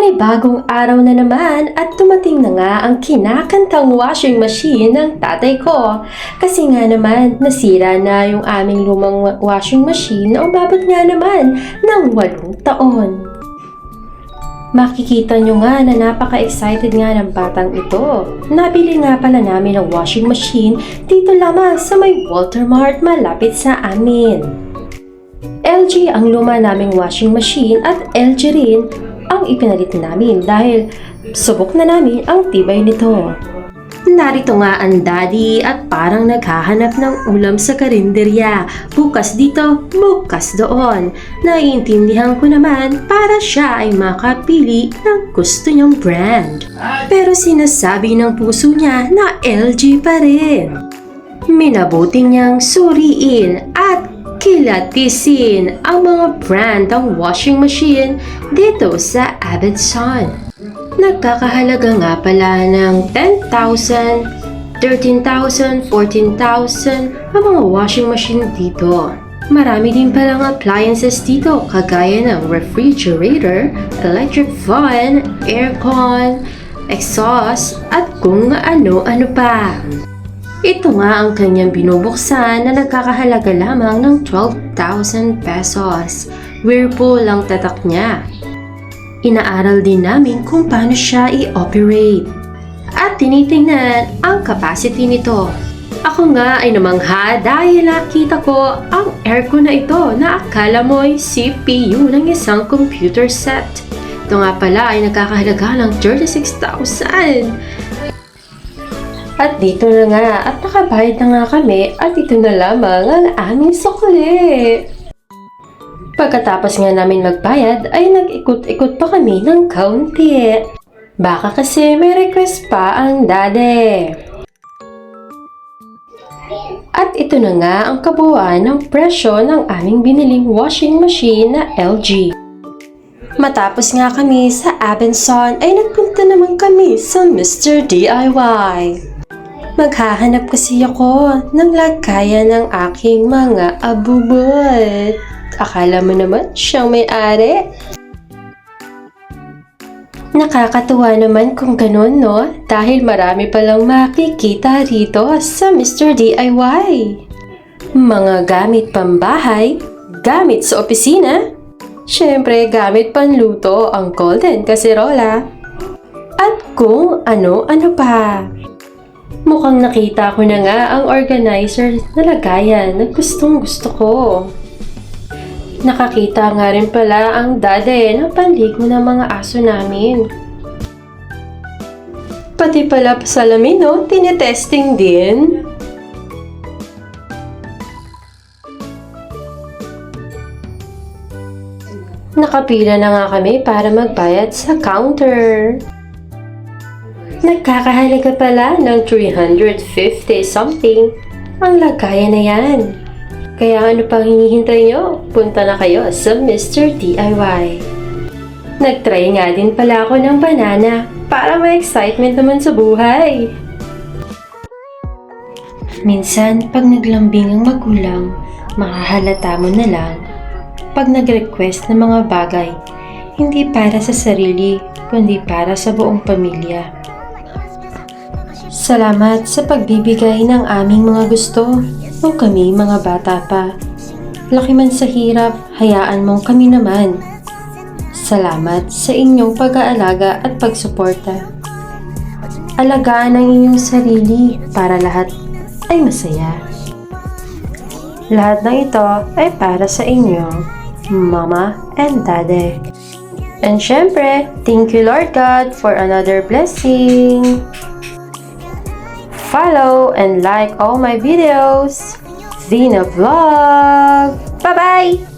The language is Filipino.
Panibagong araw na naman at dumating na nga ang kinakantang washing machine ng tatay ko. Kasi nga naman, nasira na yung aming lumang washing machine na umabot nga naman ng 8 taon. Makikita nyo nga na napaka-excited nga ng batang ito. Nabili nga pala namin ang washing machine dito lamang sa may Walter Mart malapit sa amin. LG ang luma naming washing machine at LG rin ang ipinalit namin dahil subok na namin ang tibay nito. Narito nga ang daddy at parang naghahanap ng ulam sa karinderya. Bukas dito, bukas doon. Naiintindihan ko naman para siya ay makapili ng gusto niyang brand. Pero sinasabi ng puso niya na LG pa rin. Minabuti niyang suriin at kilatisin ang mga brand ng washing machine dito sa Abenson. Nagkakahalaga nga pala ng 10,000, 13,000, 14,000 ang mga washing machine dito. Marami din palang appliances dito kagaya ng refrigerator, electric fan, aircon, exhaust at kung ano-ano pa. Ito nga ang kanyang binubuksan na nagkakahalaga lamang ng 12,000 pesos. Whirlpool ang tatak niya. Inaaral din namin kung paano siya i-operate. At tinitingnan ang capacity nito. Ako nga ay namangha dahil nakita ko ang aircon na ito na akala mo'y CPU ng isang computer set. Ito nga pala ay nagkakahalaga ng 36,000. At dito na nga at nakabayad na nga kami at ito na lamang ang aming sukli. Pagkatapos nga namin magbayad ay nag-ikot-ikot pa kami ng kaunti. Baka kasi may request pa ang daddy. At ito na nga ang kabuuan ng presyo ng aming biniling washing machine na LG. Matapos nga kami sa Abenson ay nagpunta naman kami sa Mr. DIY. Maghahanap kasi ako ng lagayan ng aking mga abubot. Akala mo naman siyang may-ari? Nakakatuwa naman kung ganun, no? Dahil marami palang makikita rito sa Mr. DIY. Mga gamit pambahay, gamit sa opisina, syempre gamit panluto ang golden kaserola, at kung ano-ano pa. Mukhang nakita ko na nga ang organizer na lagayan na gustong gusto ko. Nakakita nga rin pala ang daddy ng panligo ng mga aso namin. Pati pala salamin, no? Tinetesting din. Nakapila na nga kami para magbayad sa counter. Nagkakahalaga pala ng 350 something ang lagayan na yan. Kaya ano pang hinihintay nyo? Punta na kayo sa Mr. DIY. Nagtry nga din pala ako ng banana para may excitement naman sa buhay. Minsan, pag naglambing ang magulang, makahalata mo na lang pag nag-request ng mga bagay, hindi para sa sarili, kundi para sa buong pamilya. Salamat sa pagbibigay ng aming mga gusto nung kami mga bata pa. Laki man sa hirap, hayaan mong kami naman. Salamat sa inyong pag-aalaga at pagsuporta. Alagaan ang inyong sarili para lahat ay masaya. Lahat ng ito ay para sa inyo, Mama and Daddy. And syempre, thank you Lord God for another blessing. Follow and like all my videos. Zina Vlog. Bye-bye!